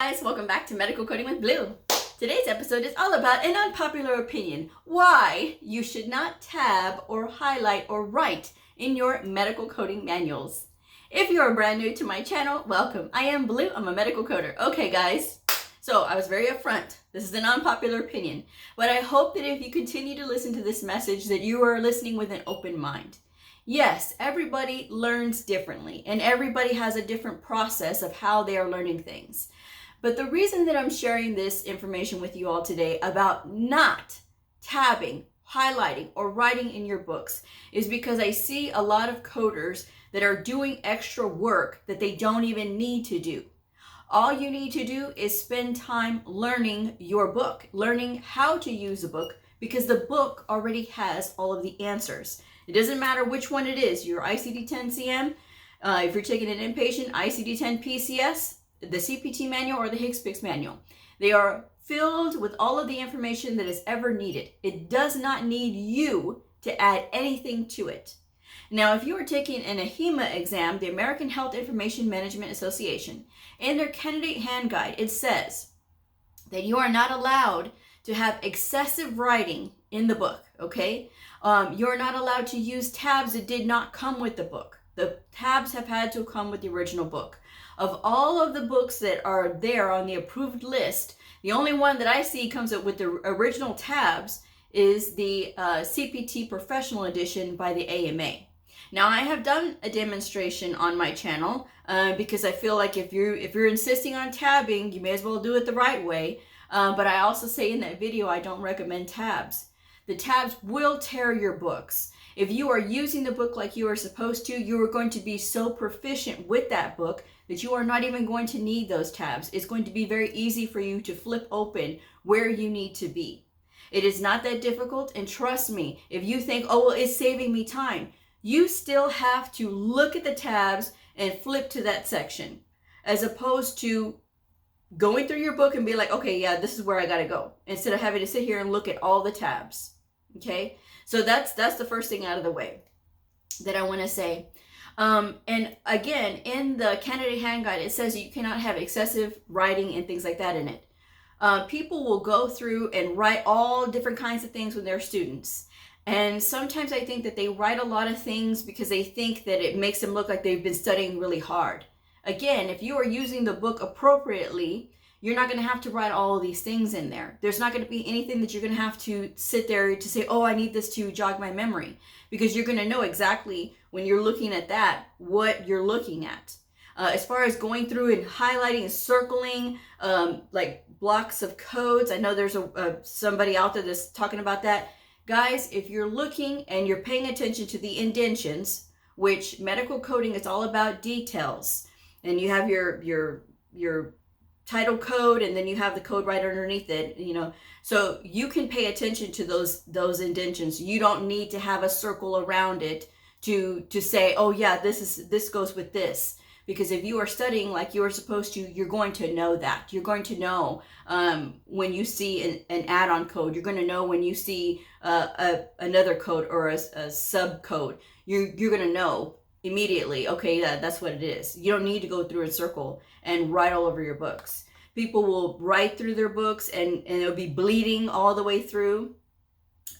Guys, welcome back to Medical Coding with Blue. Today's episode is all about an unpopular opinion: why you should not tab or highlight or write in your medical coding manuals. If you are brand new to my channel, welcome. I am Blue. I'm a medical coder. Okay, guys. So I was very upfront. This is an unpopular opinion, but I hope that if you continue to listen to this message, that you are listening with an open mind. Yes, everybody learns differently, and everybody has a different process of how they are learning things. But the reason that I'm sharing this information with you all today about not tabbing, highlighting, or writing in your books is because I see a lot of coders that are doing extra work that they don't even need to do. All you need to do is spend time learning your book, learning how to use the book, because the book already has all of the answers. It doesn't matter which one it is, your ICD-10-CM, if you're taking an inpatient, ICD-10-PCS, the CPT manual, or the HCPCS manual. They are filled with all of the information that is ever needed. It does not need you to add anything to it. Now, if you are taking an AHIMA exam, the American Health Information Management Association, in their candidate hand guide, it says that you are not allowed to have excessive writing in the book, okay? You're not allowed to use tabs that did not come with the book. The tabs have had to come with the original book. Of all of the books that are there on the approved list, the only one that I see comes up with the original tabs is the CPT Professional Edition by the AMA. Now, I have done a demonstration on my channel because I feel like if you're insisting on tabbing, you may as well do it the right way. But I also say in that video, I don't recommend tabs. The tabs will tear your books. If you are using the book like you are supposed to, you are going to be so proficient with that book that you are not even going to need those tabs. It's going to be very easy for you to flip open where you need to be. It is not that difficult, and trust me, if you think, oh, well, it's saving me time, you still have to look at the tabs and flip to that section, as opposed to going through your book and be like, okay, yeah, this is where I gotta go, instead of having to sit here and look at all the tabs. Okay, so that's the first thing out of the way that I want to say. And again, in the candidate hand guide, it says you cannot have excessive writing and things like that in it. People will go through and write all different kinds of things when they're students. And sometimes I think that they write a lot of things because they think that it makes them look like they've been studying really hard. Again, if you are using the book appropriately, you're not going to have to write all of these things in there. There's not going to be anything that you're going to have to sit there to say, oh, I need this to jog my memory, because you're going to know exactly when you're looking at that, what you're looking at. As far as going through and highlighting and circling like blocks of codes, I know there's somebody out there that's talking about that. Guys, if you're looking and you're paying attention to the indentions, which medical coding is all about details, and you have your title code, and then you have the code right underneath it, so you can pay attention to those indentions. You don't need to have a circle around it to say, oh yeah, this goes with this, because if you are studying like you are supposed to, you're going to know that. You're going to know when you see an add-on code. You're going to know when you see another code or a sub code. You're going to know immediately, okay, that's what it is. You don't need to go through and circle and write all over your books. People will write through their books and it'll be bleeding all the way through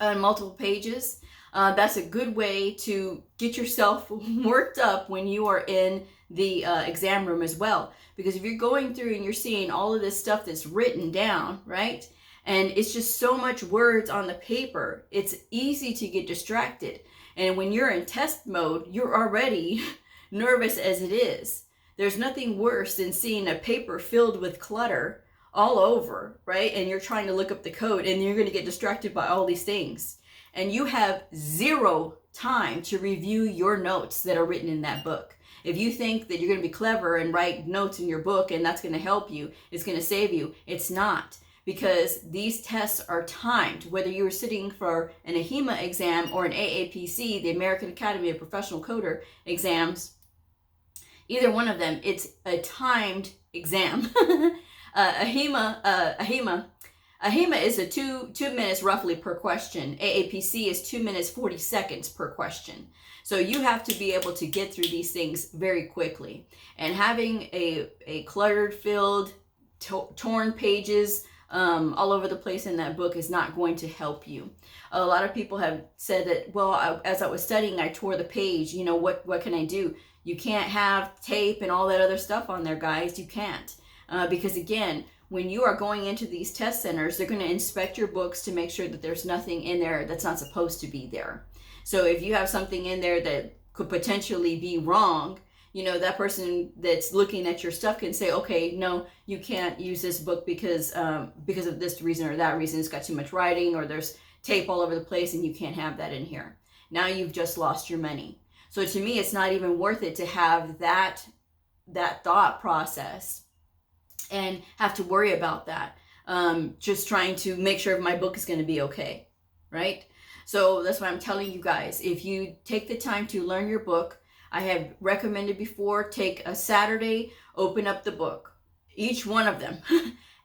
on multiple pages. That's a good way to get yourself worked up when you are in the exam room as well. Because if you're going through and you're seeing all of this stuff that's written down, right? And it's just so much words on the paper, it's easy to get distracted. And when you're in test mode, you're already nervous as it is. There's nothing worse than seeing a paper filled with clutter all over, right? And you're trying to look up the code and you're going to get distracted by all these things. And you have zero time to review your notes that are written in that book. If you think that you're going to be clever and write notes in your book and that's going to help you, it's going to save you, it's not. Because these tests are timed, whether you were sitting for an AHIMA exam or an AAPC, the American Academy of Professional Coder exams, either one of them, it's a timed exam. AHIMA is a two minutes roughly per question. AAPC is 2 minutes 40 seconds per question. So you have to be able to get through these things very quickly. And having a cluttered, filled torn pages all over the place in that book is not going to help you. A lot of people have said that, well, as I was studying, I tore the page. You know, what can I do? You can't have tape and all that other stuff on there, guys. You can't. Because again, when you are going into these test centers, they're going to inspect your books to make sure that there's nothing in there that's not supposed to be there. So if you have something in there that could potentially be wrong, you know, that person that's looking at your stuff can say, okay, no, you can't use this book because of this reason or that reason. It's got too much writing, or there's tape all over the place, and you can't have that in here. Now you've just lost your money. So to me, it's not even worth it to have that thought process and have to worry about that. Just trying to make sure my book is going to be okay, right? So that's why I'm telling you guys, if you take the time to learn your book, I have recommended before, take a Saturday, open up the book, each one of them,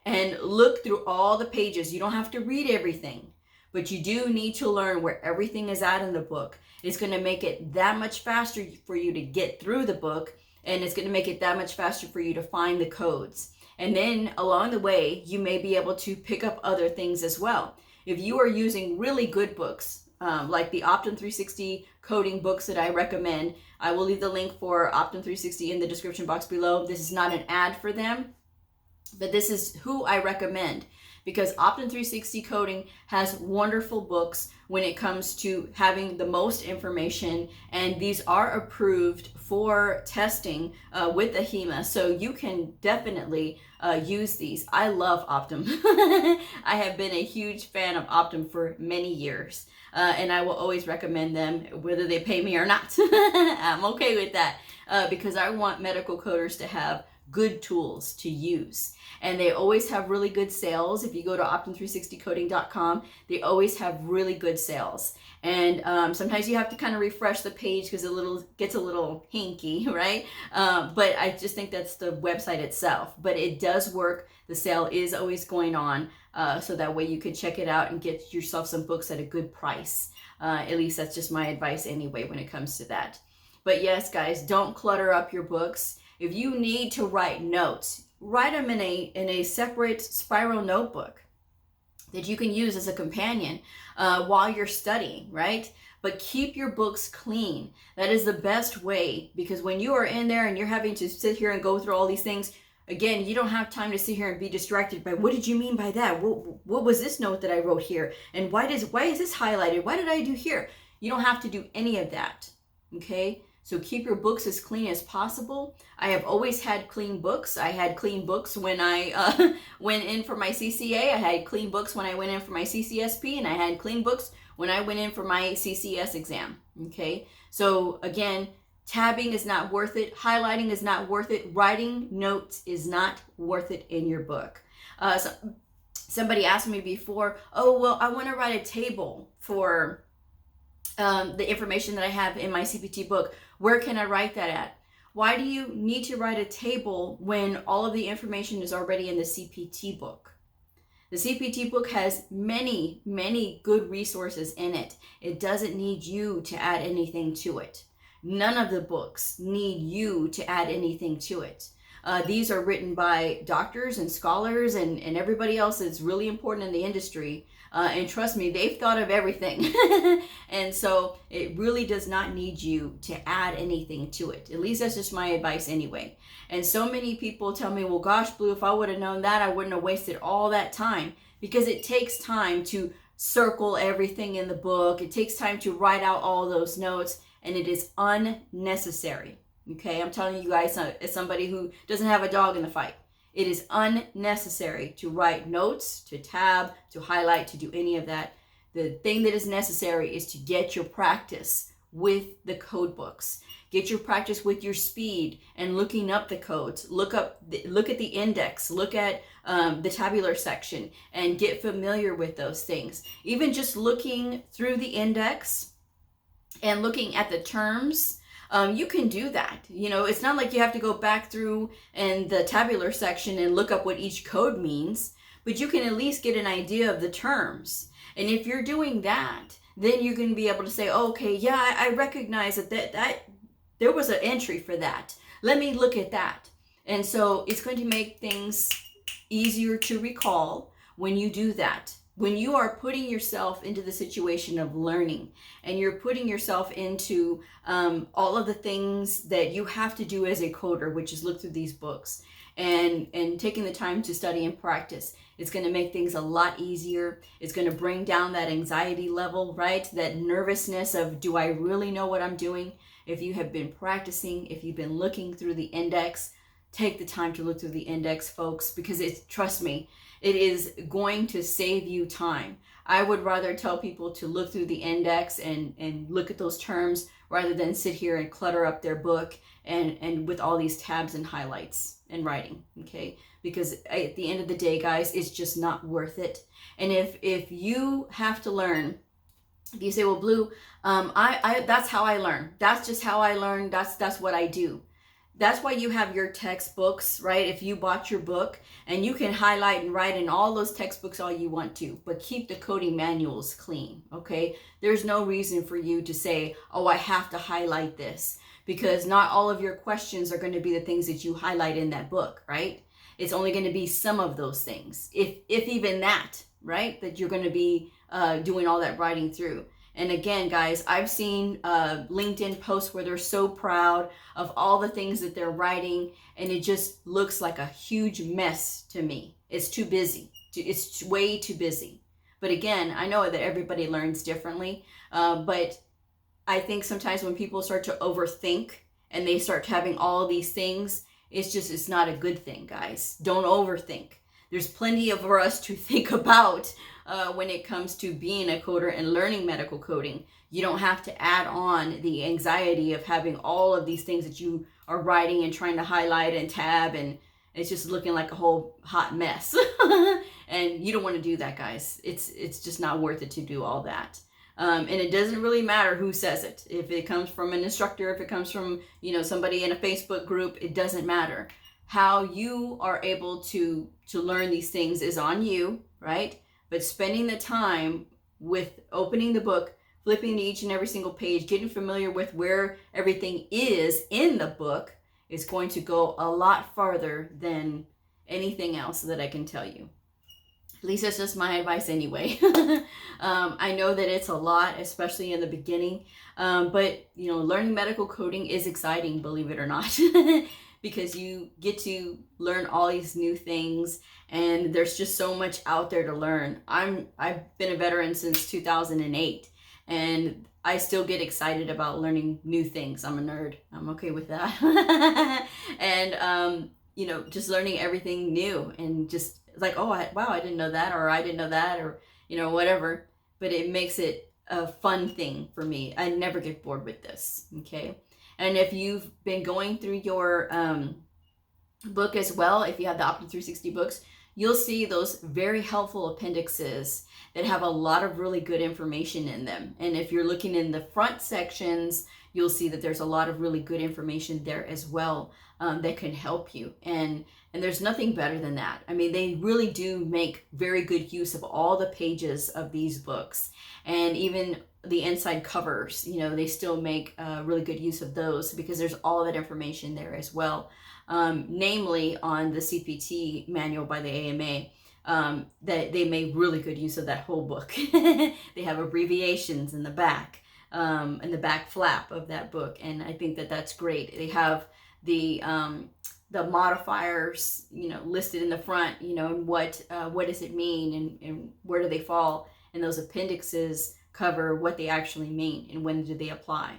and look through all the pages. You don't have to read everything, but you do need to learn where everything is at in the book. It's going to make it that much faster for you to get through the book, and it's going to make it that much faster for you to find the codes. And then along the way, you may be able to pick up other things as well. If you are using really good books, like the Optum 360 coding books that I recommend, I will leave the link for Optum 360 in the description box below. This is not an ad for them, but this is who I recommend, because Optum 360 coding has wonderful books when it comes to having the most information, and these are approved for testing with the HEMA, so you can definitely use these. I love Optum. I have been a huge fan of Optum for many years, and I will always recommend them whether they pay me or not. I'm okay with that, because I want medical coders to have good tools to use. And they always have really good sales. If you go to optum360coding.com, they always have really good sales. And sometimes you have to kind of refresh the page because it gets a little hinky, right? But I just think that's the website itself. But it does work. The sale is always going on. So that way you could check it out and get yourself some books at a good price. At least that's just my advice anyway when it comes to that. But yes, guys, don't clutter up your books. If you need to write notes, write them in a separate spiral notebook that you can use as a companion while you're studying, right? But keep your books clean. That is the best way, because when you are in there and you're having to sit here and go through all these things, again, you don't have time to sit here and be distracted by, what did you mean by that? What was this note that I wrote here? And why is this highlighted? What did I do here? You don't have to do any of that, okay? So keep your books as clean as possible. I have always had clean books. I had clean books when I went in for my CCA. I had clean books when I went in for my CCSP, and I had clean books when I went in for my CCS exam. Okay, so again, tabbing is not worth it. Highlighting is not worth it. Writing notes is not worth it in your book. So somebody asked me before, oh, well, I want to write a table for the information that I have in my CPT book. Where can I write that at? Why do you need to write a table when all of the information is already in the CPT book? The CPT book has many, many good resources in it. It doesn't need you to add anything to it. None of the books need you to add anything to it. These are written by doctors and scholars and everybody else that's really important in the industry. And trust me, they've thought of everything. And so it really does not need you to add anything to it. At least that's just my advice anyway. And so many people tell me, well, gosh, Blue, if I would have known that, I wouldn't have wasted all that time. Because it takes time to circle everything in the book. It takes time to write out all those notes. And it is unnecessary. Okay, I'm telling you guys, as somebody who doesn't have a dog in the fight, it is unnecessary to write notes, to tab, to highlight, to do any of that. The thing that is necessary is to get your practice with the code books. Get your practice with your speed and looking up the codes. Look at the index. Look at the tabular section and get familiar with those things. Even just looking through the index and looking at the terms, you can do that. You know, it's not like you have to go back through in the tabular section and look up what each code means, but you can at least get an idea of the terms. And if you're doing that, then you're going to be able to say, oh, okay, yeah, I recognize that there was an entry for that. Let me look at that. And so it's going to make things easier to recall when you do that. When you are putting yourself into the situation of learning and you're putting yourself into all of the things that you have to do as a coder, which is look through these books and taking the time to study and practice, it's going to make things a lot easier. It's going to bring down that anxiety level, right? That nervousness of, do I really know what I'm doing? If you have been practicing, if you've been looking through the index, take the time to look through the index, folks, because trust me, it is going to save you time. I would rather tell people to look through the index and look at those terms rather than sit here and clutter up their book and with all these tabs and highlights and writing, okay? Because at the end of the day, guys, it's just not worth it. And if you have to learn, if you say, well, Blue, that's how I learn. That's just how I learn. That's what I do. That's why you have your textbooks, right? If you bought your book, and you can highlight and write in all those textbooks all you want to, but keep the coding manuals clean, okay? There's no reason for you to say, oh, I have to highlight this, because not all of your questions are going to be the things that you highlight in that book, right? It's only going to be some of those things, if even that, right? That you're going to be doing all that writing through. And again, guys, I've seen LinkedIn posts where they're so proud of all the things that they're writing, and it just looks like a huge mess to me. It's too busy. It's way too busy. But again, I know that everybody learns differently, but I think sometimes when people start to overthink and they start having all these things, it's not a good thing, guys. Don't overthink. There's plenty for us to think about when it comes to being a coder and learning medical coding. You don't have to add on the anxiety of having all of these things that you are writing and trying to highlight and tab, and it's just looking like a whole hot mess. And you don't want to do that, guys. It's just not worth it to do all that. And it doesn't really matter who says it. If it comes from an instructor, if it comes from, somebody in a Facebook group, it doesn't matter. How you are able to learn these things is on you, right? But spending the time with opening the book, flipping to each and every single page, getting familiar with where everything is in the book is going to go a lot farther than anything else that I can tell you. At least that's just my advice anyway. I know that it's a lot, especially in the beginning. But, learning medical coding is exciting, believe it or not. Because you get to learn all these new things, and there's just so much out there to learn. I've been a veteran since 2008, and I still get excited about learning new things. I'm a nerd. I'm okay with that. And just learning everything new, and just like, oh, wow, I didn't know that, or I didn't know that, or whatever. But it makes it a fun thing for me. I never get bored with this. Okay. And if you've been going through your book as well, if you have the Optum 360 books, you'll see those very helpful appendixes that have a lot of really good information in them. And if you're looking in the front sections, you'll see that there's a lot of really good information there as well that can help you. And there's nothing better than that. I mean, they really do make very good use of all the pages of these books. And even the inside covers, they still make really good use of those, because there's all that information there as well. Namely on the CPT manual by the AMA, that they make really good use of that whole book. They have abbreviations in the back flap of that book. And I think that that's great. They have the modifiers, listed in the front, and what does it mean, and where do they fall, and those appendixes cover what they actually mean and when do they apply,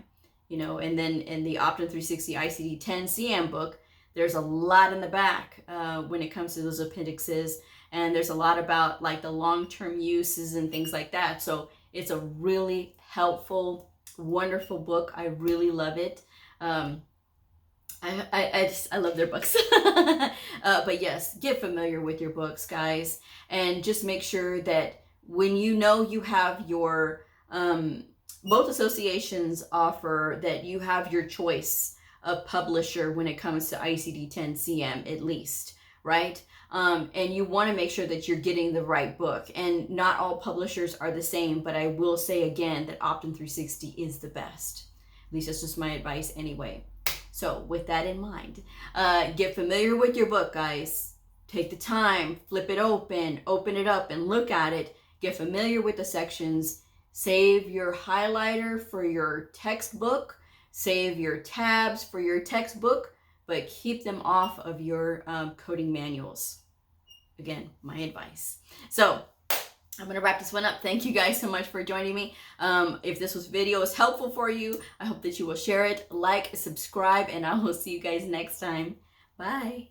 and then in the Optum 360 ICD-10 CM book, there's a lot in the back when it comes to those appendixes, and there's a lot about like the long-term uses and things like that. So it's a really helpful, wonderful book. I really love it. I love their books. But yes, get familiar with your books, guys, and just make sure that when you have your both associations offer that you have your choice of publisher when it comes to ICD-10 CM, at least, right? And you want to make sure that you're getting the right book. And not all publishers are the same, but I will say again that Optum 360 is the best. At least that's just my advice anyway. So with that in mind, get familiar with your book, guys. take the time, flip it open it up and look at it, get familiar with the sections, save your highlighter for your textbook, save your tabs for your textbook, but keep them off of your coding manuals. Again, my advice. So I'm going to wrap this one up. Thank you guys so much for joining me. If this video was helpful for you, I hope that you will share it, like, subscribe, and I will see you guys next time. Bye.